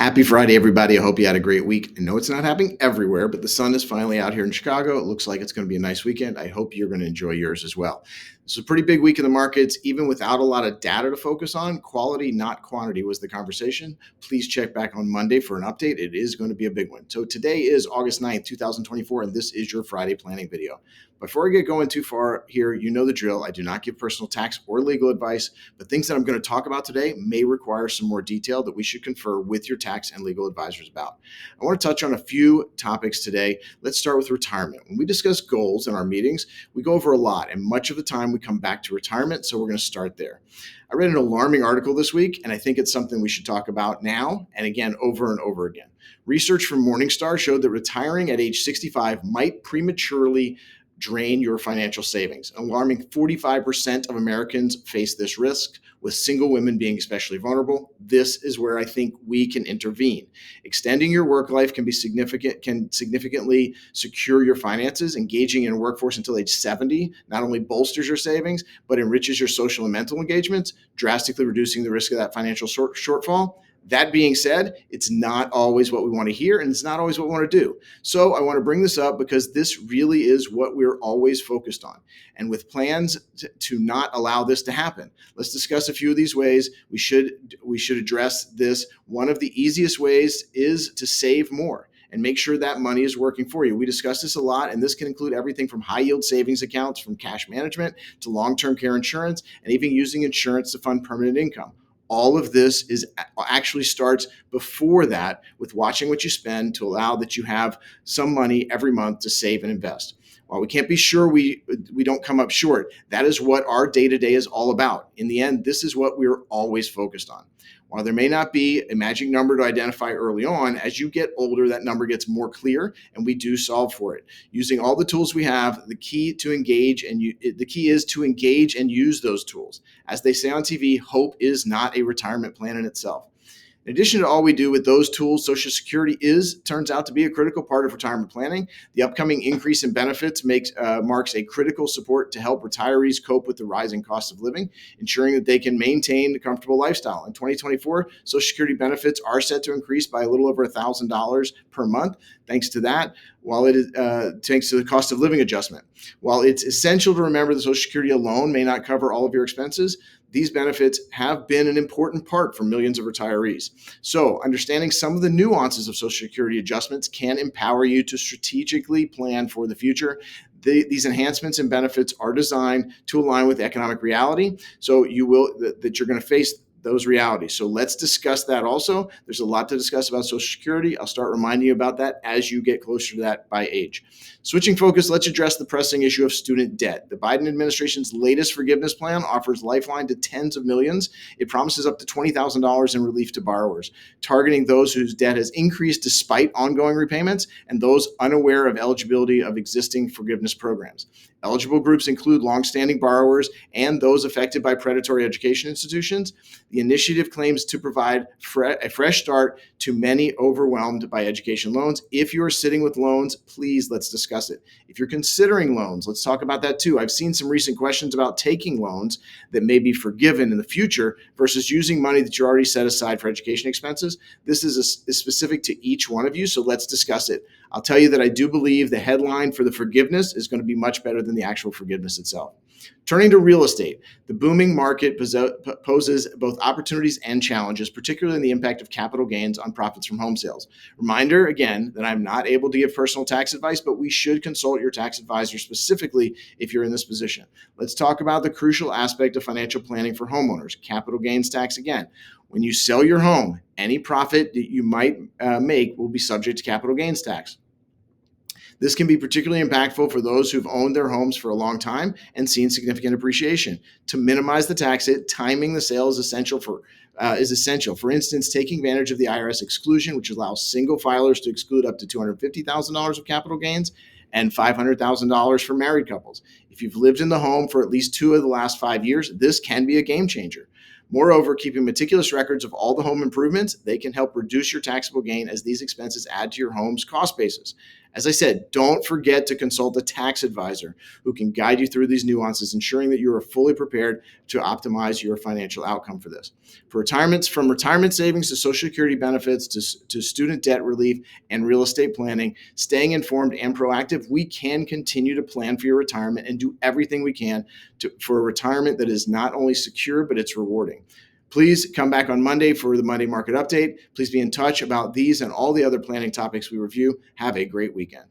Happy Friday, everybody. I hope you had a great week. I know it's not happening everywhere, but the sun is finally out here in Chicago. It looks like it's going to be a nice weekend. I hope you're going to enjoy yours as well. It's a pretty big week in the markets, even without a lot of data to focus on. Quality, not quantity, was the conversation. Please check back on Monday for an update. It is going to be a big one. So today is August 9th, 2024, and this is your Friday planning video. Before I get going too far here, you know the drill. I do not give personal tax or legal advice, but things that I'm going to talk about today may require some more detail that we should confer with your tax and legal advisors about. I want to touch on a few topics today. Let's start with retirement. When we discuss goals in our meetings, we go over a lot, and much of the time we come back to retirement, so we're going to start there. I read an alarming article this week, and I think it's something we should talk about now and again over and over again. Research from Morningstar showed that retiring at age 65 might prematurely drain your financial savings. An alarming 45% of Americans face this risk, with single women being especially vulnerable. This is where I think we can intervene. Extending your work life can significantly secure your finances. Engaging in a workforce until age 70 not only bolsters your savings, but enriches your social and mental engagements, drastically reducing the risk of that financial shortfall. That being said, it's not always what we want to hear, and it's not always what we want to do. So I want to bring this up because this really is what we're always focused on. And with plans to not allow this to happen, let's discuss a few of these ways we should address this. One of the easiest ways is to save more and make sure that money is working for you. We discuss this a lot, and this can include everything from high yield savings accounts, from cash management to long-term care insurance, and even using insurance to fund permanent income. All of this actually starts before that, with watching what you spend to allow that you have some money every month to save and invest. While we can't be sure we don't come up short, that is what our day-to-day is all about. In the end, this is what we're always focused on. While there may not be a magic number to identify early on, as you get older, that number gets more clear, and we do solve for it. Using all the tools we have, the key is to engage and use those tools. As they say on TV, hope is not a retirement plan in itself. In addition to all we do with those tools, Social Security turns out to be a critical part of retirement planning. The upcoming increase in benefits marks a critical support to help retirees cope with the rising cost of living, ensuring that they can maintain a comfortable lifestyle. In 2024, Social Security benefits are set to increase by a little over $1,000 per month. Thanks to that, thanks to the cost of living adjustment. While it's essential to remember that Social Security alone may not cover all of your expenses, these benefits have been an important part for millions of retirees. So, understanding some of the nuances of Social Security adjustments can empower you to strategically plan for the future. These enhancements and benefits are designed to align with economic reality, so you're going to face those realities. So let's discuss that also. There's a lot to discuss about Social Security. I'll start reminding you about that as you get closer to that by age. Switching focus, let's address the pressing issue of student debt. The Biden administration's latest forgiveness plan offers lifeline to tens of millions. It promises up to $20,000 in relief to borrowers, targeting those whose debt has increased despite ongoing repayments and those unaware of eligibility of existing forgiveness programs. Eligible groups include longstanding borrowers and those affected by predatory education institutions. The initiative claims to provide a fresh start to many overwhelmed by education loans. If you're sitting with loans, please, let's discuss it. If you're considering loans, let's talk about that too. I've seen some recent questions about taking loans that may be forgiven in the future versus using money that you already set aside for education expenses. This is specific to each one of you, so let's discuss it. I'll tell you that I do believe the headline for the forgiveness is going to be much better than the actual forgiveness itself. Turning to real estate, the booming market poses both opportunities and challenges, particularly in the impact of capital gains on profits from home sales. Reminder again that I'm not able to give personal tax advice, but we should consult your tax advisor specifically if you're in this position. Let's talk about the crucial aspect of financial planning for homeowners, capital gains tax again. When you sell your home, any profit that you might make will be subject to capital gains tax. This can be particularly impactful for those who've owned their homes for a long time and seen significant appreciation. To minimize the tax hit, timing the sale is essential. For instance, taking advantage of the IRS exclusion, which allows single filers to exclude up to $250,000 of capital gains and $500,000 for married couples. If you've lived in the home for at least 2 of the last 5 years, this can be a game changer. Moreover, keeping meticulous records of all the home improvements, they can help reduce your taxable gain as these expenses add to your home's cost basis. As I said, don't forget to consult a tax advisor who can guide you through these nuances, ensuring that you are fully prepared to optimize your financial outcome for this. For retirements, from retirement savings to Social Security benefits to student debt relief and real estate planning, staying informed and proactive, we can continue to plan for your retirement and do everything we can for a retirement that is not only secure, but it's rewarding. Please come back on Monday for the Monday Market Update. Please be in touch about these and all the other planning topics we review. Have a great weekend.